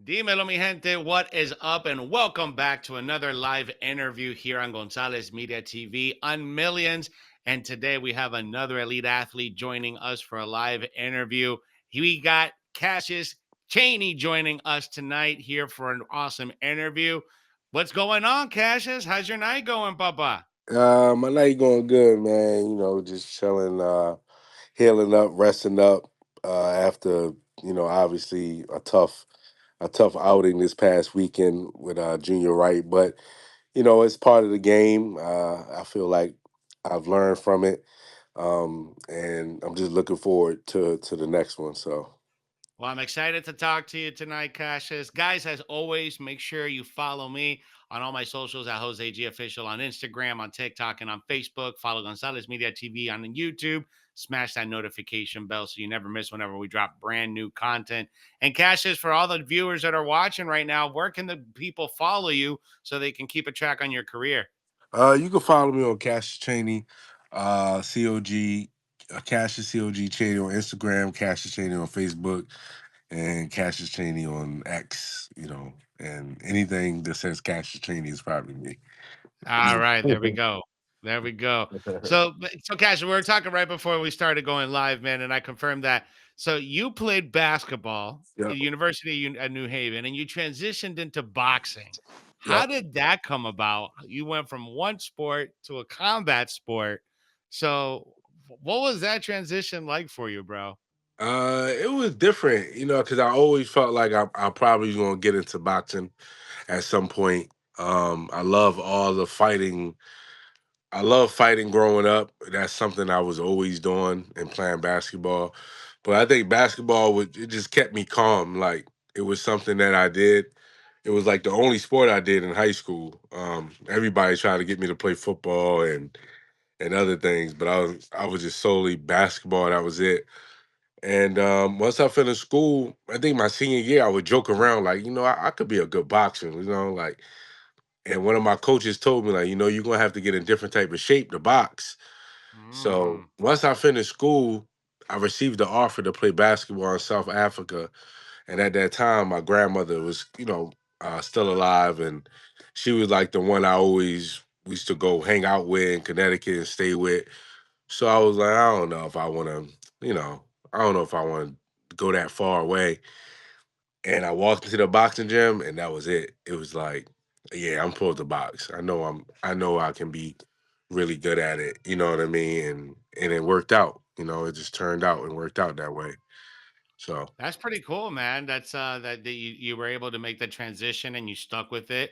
Dímelo, mi gente. What is up? And welcome back to another live interview here on Gonzalez Media TV on Millions. And today we have another elite athlete joining us for a live interview. We got Cassius Chaney joining us tonight here for an awesome interview. What's going on, Cassius? How's your night going, Papa? My night going good, man. Just chilling, healing up, resting up. After obviously a tough outing this past weekend with Junior Wright, but it's part of the game. I feel like I've learned from it, and I'm just looking forward to the next one. So, Well, I'm excited to talk to you tonight, Cassius. Guys, as always, make sure you follow me on all my socials at Jose G Official on Instagram, on TikTok, and on Facebook. Follow Gonzalez Media TV on YouTube. Smash that notification bell so you never miss whenever we drop brand new content. And Cassius, for all the viewers that are watching right now, where can the people follow you so they can keep a track on your career? you can follow me on Cassius Chaney, COG, Cassius COG Chaney on Instagram, Cassius Chaney on Facebook, and Cassius Chaney on X, and anything that says Cassius Chaney is probably me. All right, there we go. There we go. So Cash, we were talking right before we started going live, man, and I confirmed that. So you played basketball at Yep. the University of New Haven, and you transitioned into boxing. How Yep. did that come about? You went from one sport to a combat sport. So, what was that transition like for you, bro? It was different, because I always felt like I probably was gonna get into boxing at some point. I love all the fighting. I love fighting growing up. That's something I was always doing and playing basketball. But I think basketball it just kept me calm. Like it was something that I did. It was like the only sport I did in high school. Everybody tried to get me to play football and other things, but I was just solely basketball. That was it. And once I finished school, I think my senior year, I would joke around like, I could be a good boxer, like. And one of my coaches told me like, you're gonna have to get in different type of shape to box. So Mm. once I finished school, I received the offer to play basketball in South Africa. And at that time, my grandmother was, still alive, and she was like the one I always used to go hang out with in Connecticut and stay with. So I was like, I don't know if I want to, you know, I don't know if I want to go that far away. And I walked into the boxing gym, and that was it. It was like, yeah, I'm supposed to box. I know I can be really good at it. You know what I mean? And it worked out. It just turned out and worked out that way. So That's pretty cool, man. That's that you were able to make the transition and you stuck with it.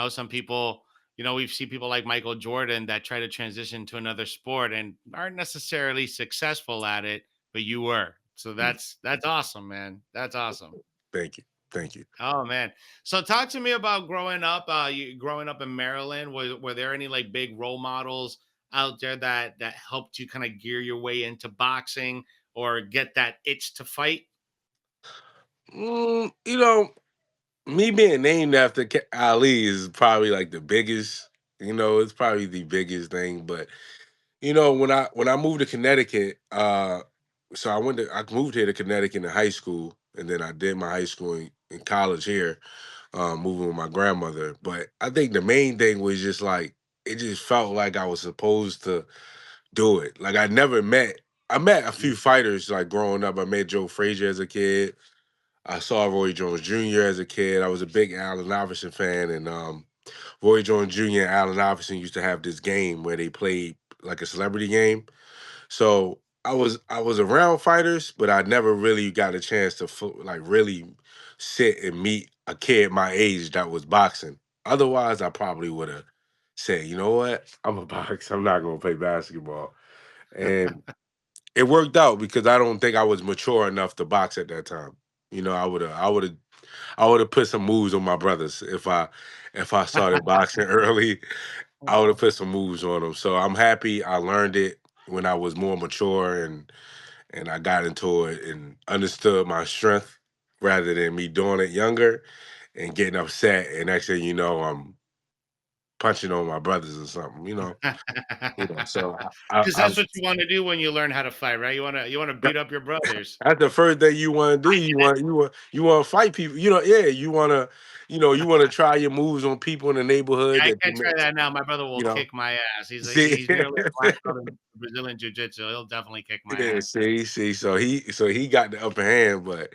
Some people, we've seen people like Michael Jordan that try to transition to another sport and aren't necessarily successful at it, but you were. So mm, that's awesome, man. That's awesome. thank you, thank you. Oh man. So talk to me about growing up. You growing up in Maryland. Were there any like big role models out there that helped you kind of gear your way into boxing or get that itch to fight? Mm, you know, Me being named after Ali is probably like the biggest. It's probably the biggest thing. But when I moved to Connecticut, so I moved here to Connecticut in high school, and then I did my high school in college here, moving with my grandmother. But I think the main thing was just like it just felt like I was supposed to do it. Like I met a few fighters like growing up. I met Joe Frazier as a kid. I saw Roy Jones Jr. as a kid. I was a big Allen Iverson fan, and Roy Jones Jr. and Allen Iverson used to have this game where they played like a celebrity game. So I was around fighters, but I never really got a chance to like really sit and meet a kid my age that was boxing. Otherwise, I probably would have said, you know what, I'm a box. I'm not gonna play basketball, and it worked out because I don't think I was mature enough to box at that time. I would have put some moves on my brothers if I started boxing early. I would have put some moves on them. So I'm happy I learned it when I was more mature and I got into it and understood my strength rather than me doing it younger and getting upset. And next thing you know, I'm punching on my brothers or something, you know. So Because I that's what you want to do when you learn how to fight, right? You want to beat up your brothers. that's the first thing you want to do. You want to fight people. Yeah. You want to try your moves on people in the neighborhood Yeah, I that you can't try met. that now. My brother will You know, kick my ass. see, He's nearly a black belt in Brazilian jiu-jitsu. He'll definitely kick my yeah, ass. see. So he got the upper hand, but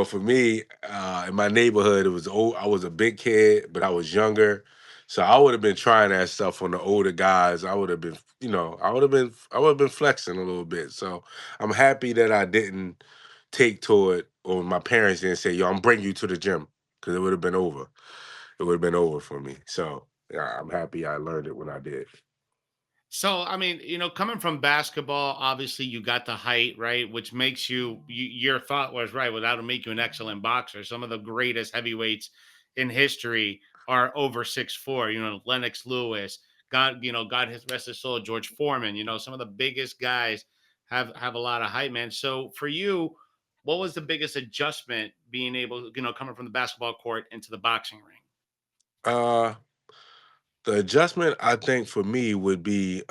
for me, in my neighborhood, it was old. I was a big kid, but I was younger, so I would have been trying that stuff on the older guys. I would have been, I would have been flexing a little bit. So I'm happy that I didn't take to it, or my parents didn't say, "Yo, I'm bringing you to the gym," because it would have been over. It would have been over for me. So yeah, I'm happy I learned it when I did. So, I mean, coming from basketball, obviously you got the height, right? Which makes your thought was right. Without to make you an excellent boxer. Some of the greatest heavyweights in history are over 6'4". Lennox Lewis, God his rest his soul, George Foreman. Some of the biggest guys have a lot of height, man. So for you, what was the biggest adjustment being able, coming from the basketball court into the boxing ring? Uh, The adjustment I think for me would be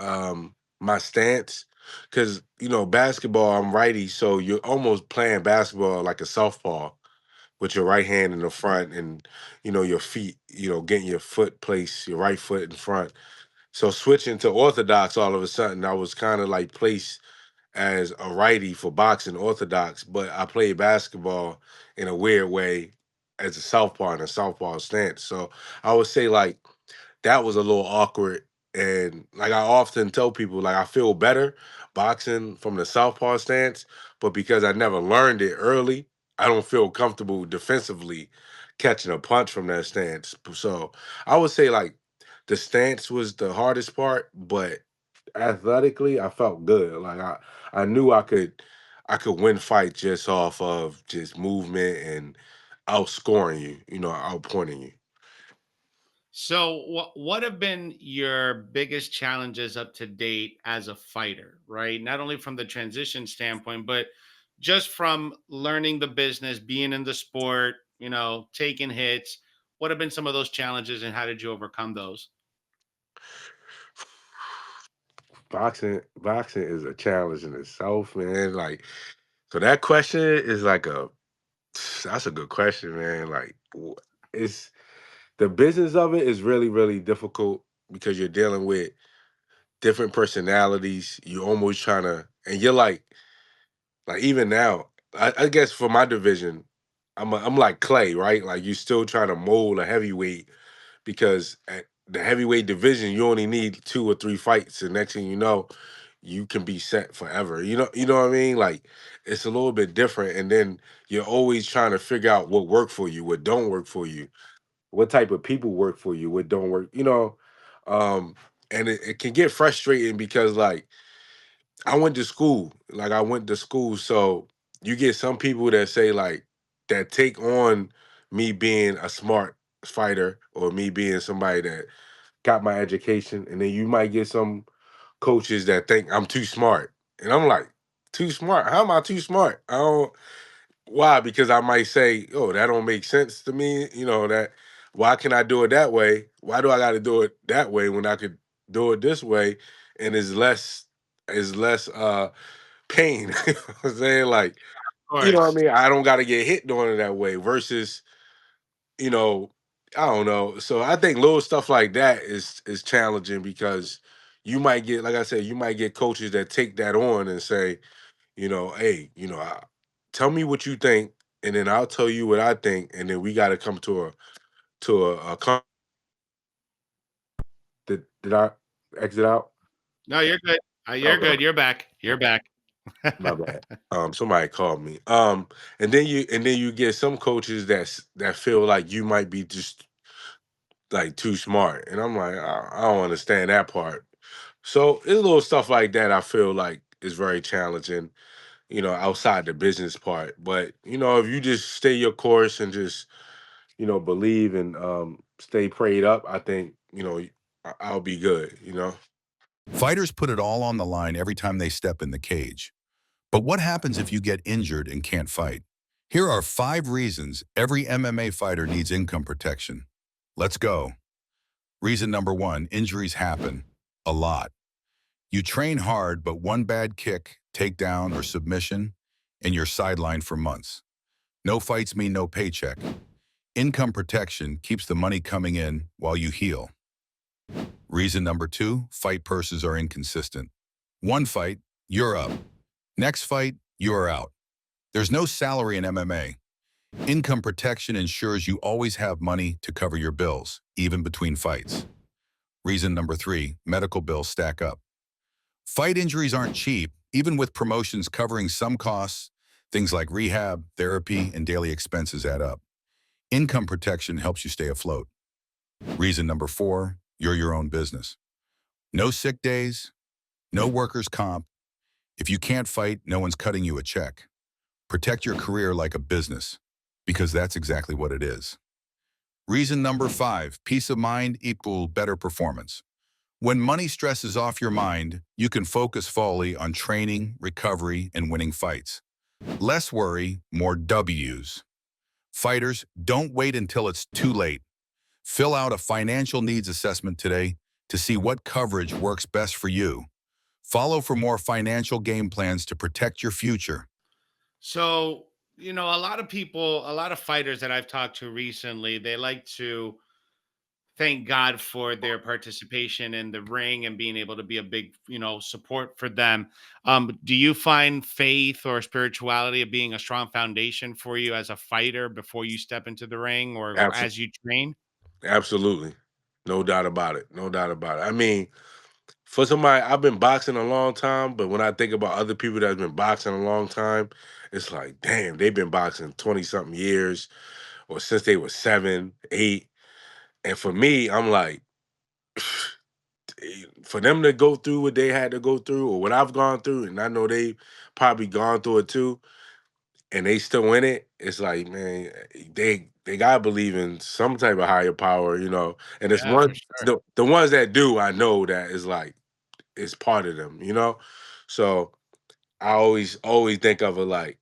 my stance, because basketball I'm righty, so you're almost playing basketball like a southpaw with your right hand in the front and your feet, getting your foot placed, your right foot in front. So switching to orthodox, all of a sudden I was kind of like placed as a righty for boxing orthodox, but I played basketball in a weird way as a southpaw in a southpaw stance. So I would say like that was a little awkward. And like I often tell people, like I feel better boxing from the southpaw stance, but because I never learned it early, I don't feel comfortable defensively catching a punch from that stance. So I would say like the stance was the hardest part, but athletically I felt good. Like I knew I could win fights just off of just movement and outscoring you, outpointing you. So, what have been your biggest challenges up to date as a fighter, right? Not only from the transition standpoint, but just from learning the business, being in the sport, taking hits. What have been some of those challenges and how did you overcome those? Boxing is a challenge in itself, man. Like, so that question is like a that's a good question, man. Like, it's the business of it is really, really difficult because you're dealing with different personalities. You're almost trying to, and you're like even now, I guess for my division, I'm like clay, right? Like you still trying to mold a heavyweight because at the heavyweight division, you only need 2 or 3 fights, and next thing you know, you can be set forever. You know what I mean? Like it's a little bit different, and then you're always trying to figure out what worked for you, what don't work for you, what type of people work for you, what don't work. Um, and it can get frustrating because like I went to school, so you get some people that say like that take on me being a smart fighter or me being somebody that got my education, and then you might get some coaches that think I'm too smart, and I'm like, too smart? How am I too smart? I don't. Why? Because I might say, oh, that don't make sense to me. That why can I do it that way? Why do I got to do it that way when I could do it this way, and is less pain. You know what I'm saying? Like, Of you know what I course. mean? I don't gotta get hit doing it that way versus, you know, I don't know. So I think little stuff like that is challenging because you might get, like I said, you might get coaches that take that on and say, hey, tell me what you think, and then I'll tell you what I think, and then we gotta come to a did I exit out? No, you're good. You're Okay. good. You're back. You're back. My bad. Somebody called me. And then you get some coaches that feel like you might be just like too smart, and I'm like, I don't understand that part. So it's little stuff like that. I feel like is very challenging, outside the business part. But if you just stay your course and just believe and stay prayed up, I think I'll be good. Fighters put it all on the line every time they step in the cage. But what happens if you get injured and can't fight? Here are 5 reasons every MMA fighter needs income protection. Let's go. Reason number one, injuries happen a lot. You train hard, but one bad kick, takedown, or submission, and you're sidelined for months. No fights mean no paycheck. Income protection keeps the money coming in while you heal. Reason number two, fight purses are inconsistent. One fight, you're up. Next fight, you're out. There's no salary in MMA. Income protection ensures you always have money to cover your bills, even between fights. Reason number three, medical bills stack up. Fight injuries aren't cheap, even with promotions covering some costs. Things like rehab, therapy, and daily expenses add up. Income protection helps you stay afloat. Reason number four, you're your own business. No sick days, no workers' comp. If you can't fight, no one's cutting you a check. Protect your career like a business, because that's exactly what it is. Reason number five, peace of mind equals better performance. When money stresses off your mind, you can focus fully on training, recovery, and winning fights. Less worry, more W's. Fighters, don't wait until it's too late. Fill out a financial needs assessment today to see what coverage works best for you. Follow for more financial game plans to protect your future. So, a lot of people, a lot of fighters that I've talked to recently, they like to thank God for their participation in the ring and being able to be a big, support for them. Do you find faith or spirituality of being a strong foundation for you as a fighter before you step into the ring or Absolutely. as you train? Absolutely. No doubt about it. No doubt about it. I mean, for somebody, I've been boxing a long time, but when I think about other people that's been boxing a long time, it's like, damn, they've been boxing 20 something years or since they were 7, 8. And for me, I'm like, for them to go through what they had to go through or what I've gone through, and I know they probably gone through it too, and they still in it, it's like, man, they gotta believe in some type of higher power, you know. And it's Yeah, for one sure. the ones that do, I know that is like it's part of them, you know. So I always think of it like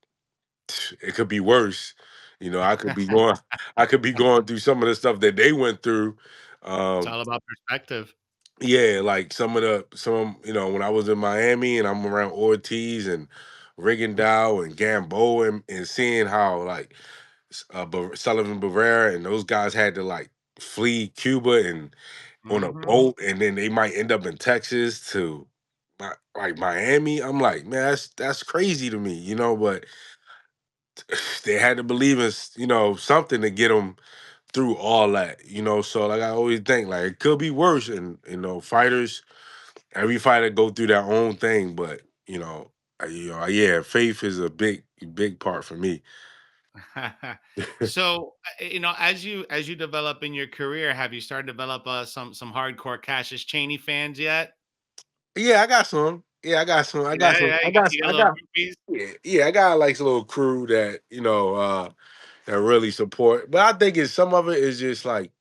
it could be worse. You know, I could be going through some of the stuff that they went through. It's Um, all about perspective. yeah, like when I was in Miami and I'm around Ortiz and Rigondeaux and Gamboa and seeing how like Sullivan Barrera and those guys had to like flee Cuba and on a Mhm. boat, and then they might end up in Texas to like Miami. I'm like, man, that's crazy to me, you know. But they had to believe in something to get them through all that, you know. So like I always think like it could be worse, and fighters, every fighter go through their own thing, but yeah, faith is a big part for me. So, as you develop in your career, have you started to develop some hardcore Cassius Chaney fans yet? Yeah, I got some. Yeah, I got some. I Yeah, got some. yeah, I you got. got I little got. groupies. Yeah, I got like a little crew that that really support. But I think it's some of it is just like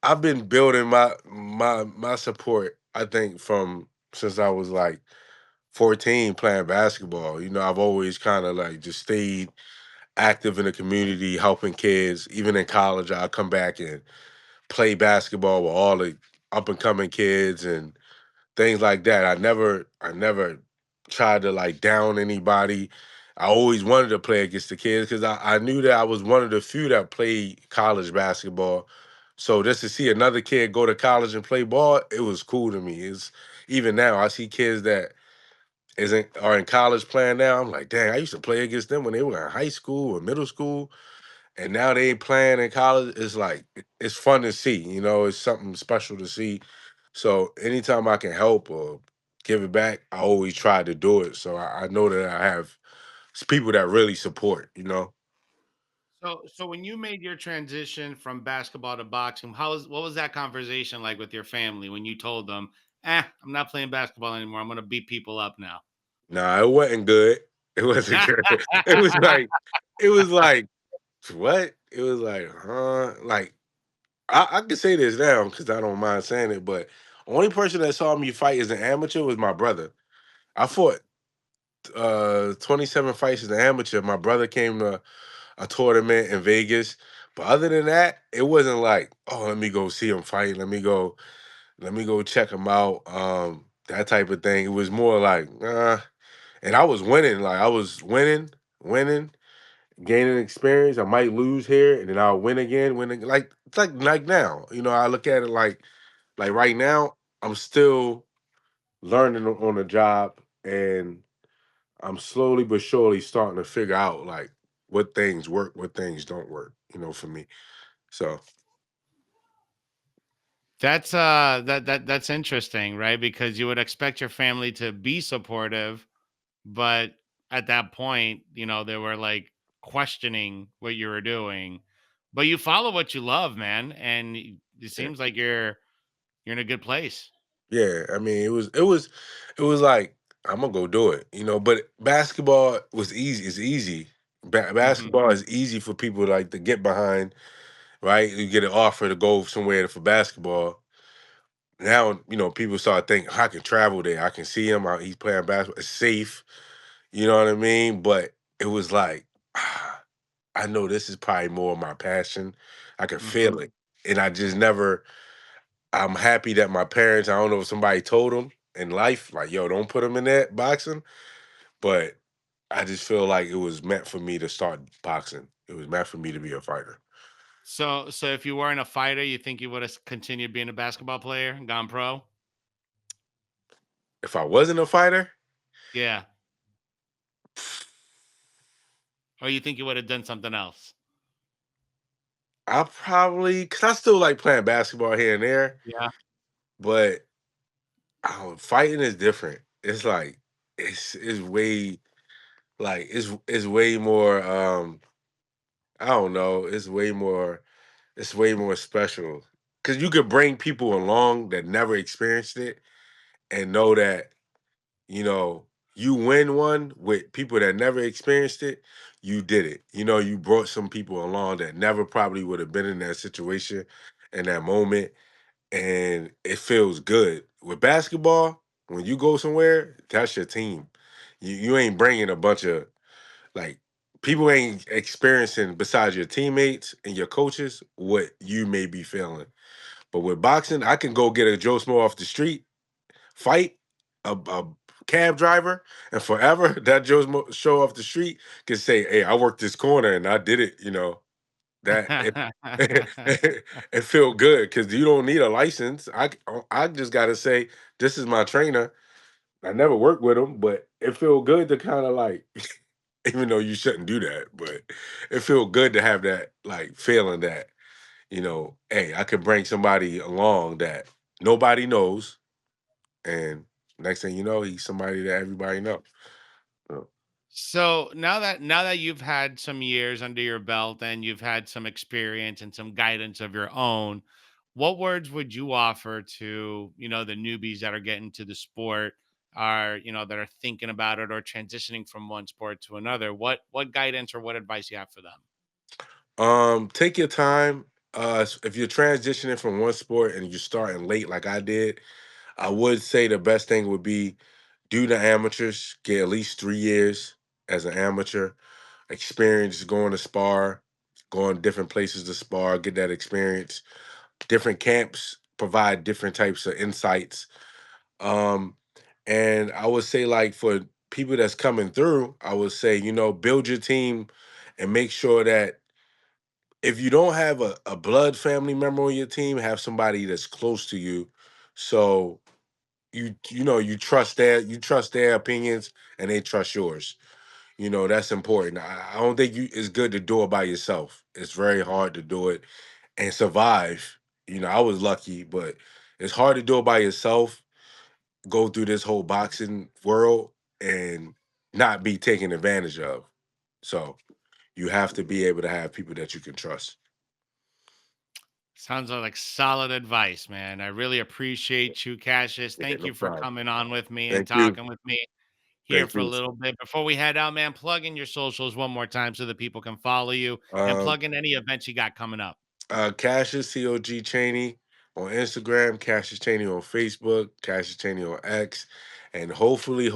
I've been building my support. I think from since I was like 14 playing basketball. You know, I've always kind of like just stayed active in the community, helping kids. Even in college, I come back and play basketball with all the up and coming kids and things like that. I never tried to like down anybody. I always wanted to play against the kids because I knew that I was one of the few that played college basketball. So just to see another kid go to college and play ball, it was cool to me. It's even now I see kids that isn't are in college playing now. I'm like, dang, I used to play against them when they were in high school or middle school, and now they playing in college. It's like it's fun to see. You know, it's something special to see. So anytime I can help or give it back, I always try to do it. So I know that I have people that really support. You know. So when you made your transition from basketball to boxing, what was that conversation like with your family when you told them, I'm not playing basketball anymore. I'm gonna beat people up now." Nah, it wasn't good. It wasn't good. It was like what? It was like, huh? Like I can say this now because I don't mind saying it, but only person that saw me fight as an amateur was my brother. I fought 27 fights as an amateur. My brother came to a tournament in Vegas, But other than that, it wasn't like, oh, let me go see him fight. Let me go check him out. That type of thing. It was more like, and I was winning. Like I was winning, gaining experience. I might lose here, and then I'll win again. Like it's like now. I look at it like right now, I'm still learning on the job, and I'm slowly but surely starting to figure out like what things work, what things don't work. For me. So That's interesting, right? Because you would expect your family to be supportive, but at that point, they were like questioning what you were doing. But you follow what you love, man, and it yeah, seems like you're in a good place. yeah. I mean, it was like I'm gonna go do it. But basketball was easy. It's easy. Mhm. Basketball is easy for people like to get behind. Right? You get an offer to go somewhere for basketball. Now, people start thinking, I can travel there. I can see him. He's playing basketball. It's safe. You know what I mean? But it was like, I know this is probably more my passion. I can feel Mhm. it. And I just never, I'm happy that my parents, I don't know if somebody told them in life, like, yo, don't put them in that boxing. But I just feel like it was meant for me to start boxing. It was meant for me to be a fighter. So if you weren't a fighter, you think you would have continued being a basketball player and gone pro? If I wasn't a fighter, Yeah. Or you think you would have done something else? I probably, because I still like playing basketball here and there, Yeah. but fighting is different. It's like, it's way, like, it's way more, I don't know, it's way more special. Because you could bring people along that never experienced it and know that, you know, you win one with people that never experienced it, you did it. You brought some people along that never probably would have been in that situation in that moment, and it feels good. With basketball, when you go somewhere, that's your team. You ain't bringing a bunch of like people ain't experiencing besides your teammates and your coaches what you may be feeling. But with boxing, I can go get a Joe Smo off the street, fight a cab driver, and forever that show off the street can say, "Hey, I worked this corner and I did it." That it feel good because you don't need a license. I just got to say, this is my trainer. I never worked with him, but it feel good to kind of like, even though you shouldn't do that, but it feel good to have that like feeling that hey, I could bring somebody along that nobody knows, and next thing you know, he's somebody that everybody knows. So, So now that you've had some years under your belt and you've had some experience and some guidance of your own, what words would you offer to, the newbies that are getting to the sport, are, that are thinking about it or transitioning from one sport to another? What guidance or what advice you have for them? take your time. If you're transitioning from one sport and you're starting late, like I did, I would say the best thing would be do the amateurs, get at least 3 years as an amateur, experience going to spar, going different places to spar, get that experience. Different camps provide different types of insights. Um, and I would say, like, for people that's coming through, I would say, build your team and make sure that if you don't have a blood family member on your team, have somebody that's close to you. So you trust their opinions and they trust yours. That's important. I don't think it's good to do it by yourself. It's very hard to do it and survive. I was lucky, but it's hard to do it by yourself, go through this whole boxing world and not be taken advantage of. So you have to be able to have people that you can trust. Sounds like solid advice, man. I really appreciate you, Cassius. Yeah, Thank no you for problem. coming on with me and Thank you. talking with me here Thank for a you. little bit. Before we head out, man, plug in your socials one more time so that people can follow you and Um, plug in any events you got coming up. Cassius Cheney on Instagram, Cassius Chaney on Facebook, Cassius Chaney on X, and hopefully,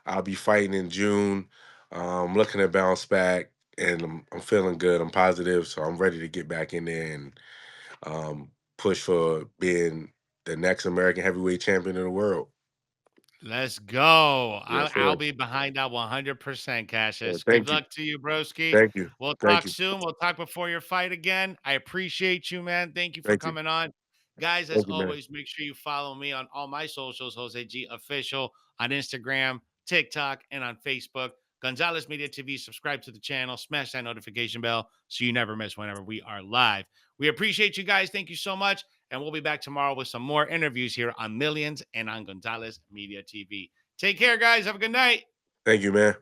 I'll be fighting in June. Looking to bounce back. and I'm feeling good. I'm positive, so I'm ready to get back in there and push for being the next American heavyweight champion of the world. Let's go. Yes, I'll sir. be behind that 100%, Yeah, Cassius. Good thank you. luck to you, broski. Thank you. We'll Thank talk you. soon. We'll talk before your fight again. I appreciate you, man. Thank you for Thank you. coming on. Guys, as Thank you, man. always, make sure you follow me on all my socials, Jose G Official, on Instagram, TikTok, and on Facebook. Gonzalez Media TV. Subscribe to the channel. Smash that notification bell so you never miss whenever we are live. We appreciate you guys. Thank you so much. And we'll be back tomorrow with some more interviews here on Millions and on Gonzalez Media TV. Take care, guys. Have a good night. Thank you, man.